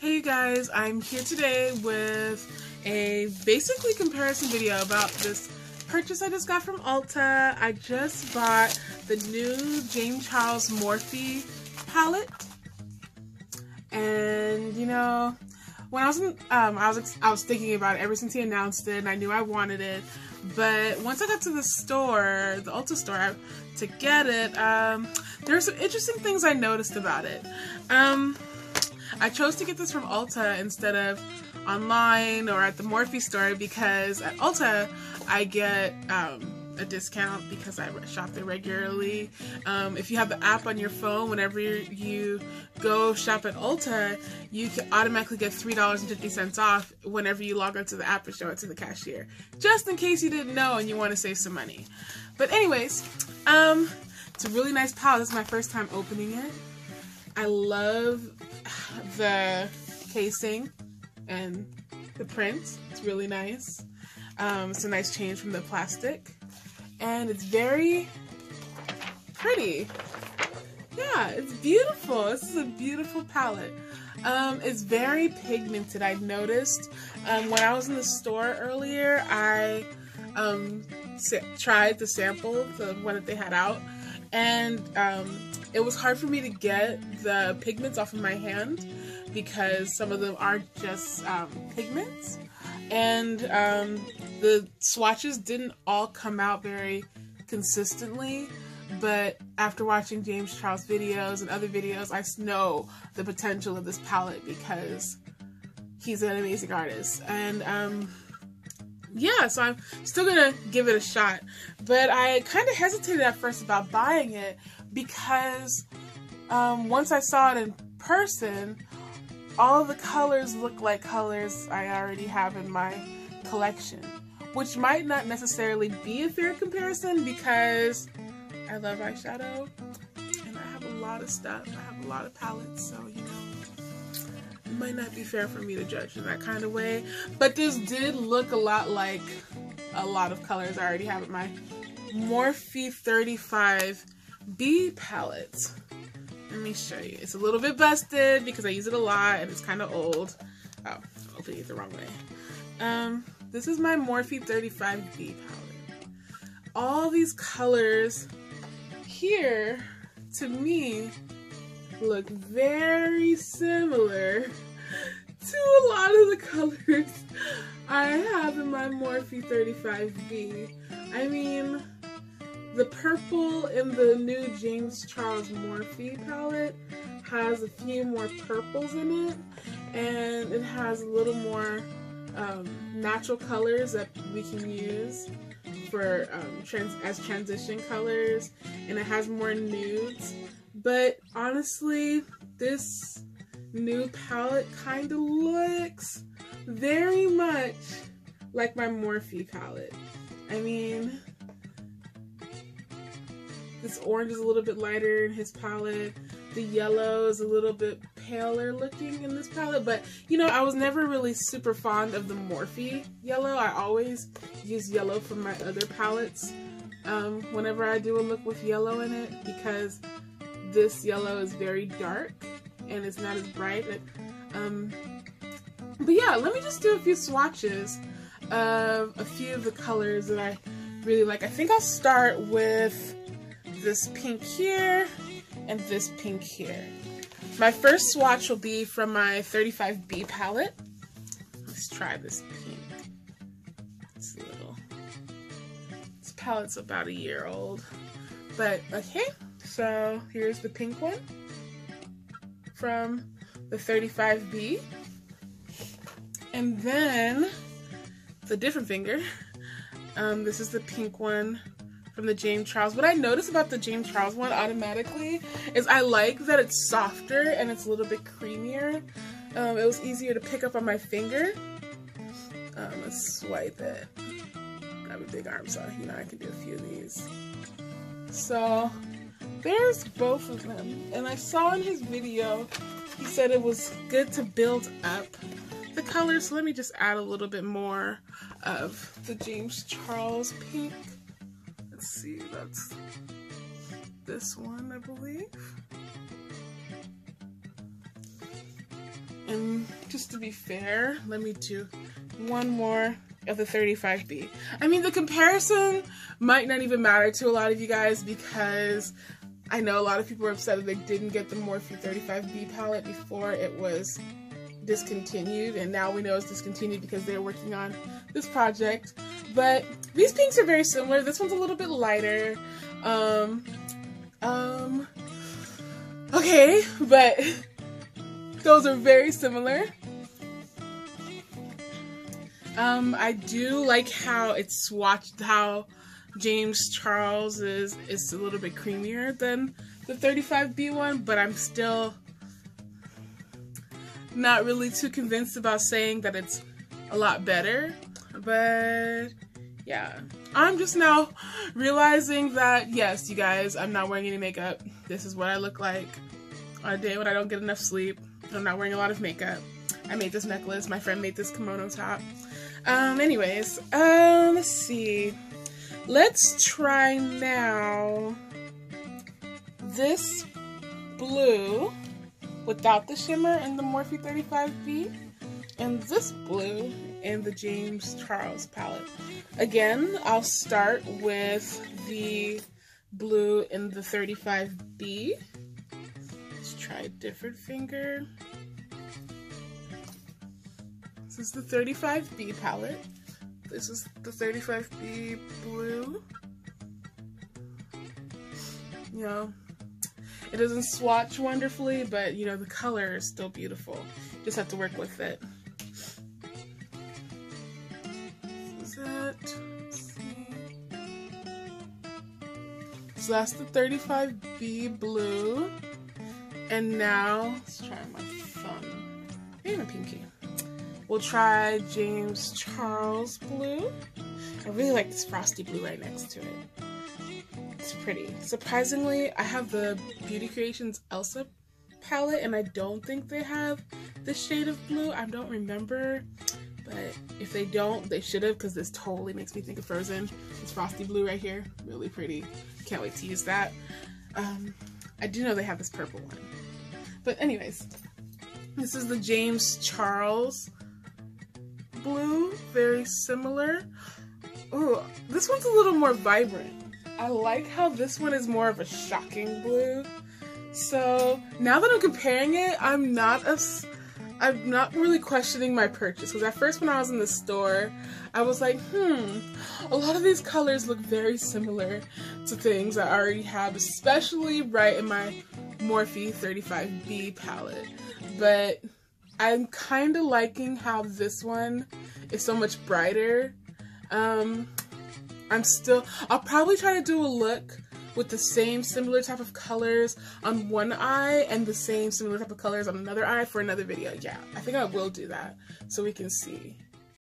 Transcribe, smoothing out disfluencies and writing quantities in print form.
Hey you guys, I'm here today with a basically comparison video about this purchase I just got from Ulta. I just bought the new James Charles Morphe palette, and you know, when I was thinking about it ever since he announced it, and I knew I wanted it. But once I got to the store, the Ulta store, to get it, there were some interesting things I noticed about it. I chose to get this from Ulta instead of online or at the Morphe store because at Ulta I get a discount because I shop there regularly. If you have the app on your phone, whenever you go shop at Ulta, you can automatically get $3.50 off whenever you log onto the app and show it to the cashier. Just in case you didn't know and you want to save some money. But anyways, it's a really nice palette. This is my first time opening it. I love the casing and the print. It's really nice. It's a nice change from the plastic. And it's very pretty. Yeah, it's beautiful. This is a beautiful palette. It's very pigmented. I noticed when I was in the store earlier, I tried to sample the one that they had out, and it was hard for me to get the pigments off of my hand because some of them are just pigments, and the swatches didn't all come out very consistently. But after watching James Charles videos and other videos, I know the potential of this palette because he's an amazing artist. And yeah, so I'm still gonna give it a shot. But I kind of hesitated at first about buying it because once I saw it in person, all of the colors look like colors I already have in my collection, which might not necessarily be a fair comparison because I love eyeshadow and I have a lot of stuff. I have a lot of palettes, so you know, it might not be fair for me to judge in that kind of way. But this did look a lot like a lot of colors I already have in my Morphe 35B palette. Let me show you. It's a little bit busted because I use it a lot and it's kind of old. Oh, I'm opening it the wrong way. This is my Morphe 35B palette. All these colors here, to me, look very similar to a lot of the colors I have in my Morphe 35B. I mean, the purple in the new James Charles Morphe palette has a few more purples in it, and it has a little more natural colors that we can use for as transition colors, and it has more nudes. But honestly, this new palette kind of looks very much like my Morphe palette. I mean, this orange is a little bit lighter in his palette. The yellow is a little bit paler looking in this palette, but you know, I was never really super fond of the Morphe yellow. I always use yellow from my other palettes whenever I do a look with yellow in it, because this yellow is very dark and it's not as bright. But yeah, let me just do a few swatches of a few of the colors that I really like. I think I'll start with this pink here and this pink here. My first swatch will be from my 35B palette. Let's try this pink. It's a little, this palette's about a year old. But okay, so here's the pink one from the 35B. And then the different finger. This is the pink one from the James Charles. What I notice about the James Charles one automatically is I like that it's softer and it's a little bit creamier. It was easier to pick up on my finger. Let's swipe it. I have a big arm, so you know I can do a few of these. So there's both of them, and I saw in his video he said it was good to build up the colors. So let me just add a little bit more of the James Charles pink. Let's see, that's this one, I believe. And just to be fair, let me do one more of the 35B. I mean, the comparison might not even matter to a lot of you guys because I know a lot of people were upset that they didn't get the Morphe 35B palette before it was discontinued, and now we know it's discontinued because they're working on this project. But these pinks are very similar. This one's a little bit lighter. Okay, but those are very similar. I do like how it's swatched, how James Charles is a little bit creamier than the 35B one, but I'm still not really too convinced about saying that it's a lot better. But yeah, I'm just now realizing that, yes, you guys, I'm not wearing any makeup. This is what I look like on a day when I don't get enough sleep. I'm not wearing a lot of makeup. I made this necklace. My friend made this kimono top. Anyways, let's see. Let's try now this blue without the shimmer in the Morphe 35B and this blue in the James Charles palette. Again, I'll start with the blue in the 35B. Let's try a different finger. This is the 35B palette. This is the 35B blue. You know, it doesn't swatch wonderfully, but you know, the color is still beautiful. Just have to work with it. This is it. Let's see. So that's the 35B blue. And now, let's try my thumb. Maybe my pinky. We'll try James Charles blue. I really like this frosty blue right next to it. It's pretty. Surprisingly, I have the Beauty Creations Elsa palette, and I don't think they have this shade of blue. I don't remember, but if they don't, they should have, because this totally makes me think of Frozen. This frosty blue right here, really pretty. Can't wait to use that. I do know they have this purple one. But anyways, this is the James Charles blue, very similar. Ooh, this one's a little more vibrant. I like how this one is more of a shocking blue. So now that I'm comparing it, I'm not really questioning my purchase, because at first when I was in the store, I was like, a lot of these colors look very similar to things I already have, especially right in my Morphe 35B palette. But I'm kind of liking how this one is so much brighter. I'll probably try to do a look with the same similar type of colors on one eye and the same similar type of colors on another eye for another video. Yeah, I think I will do that so we can see.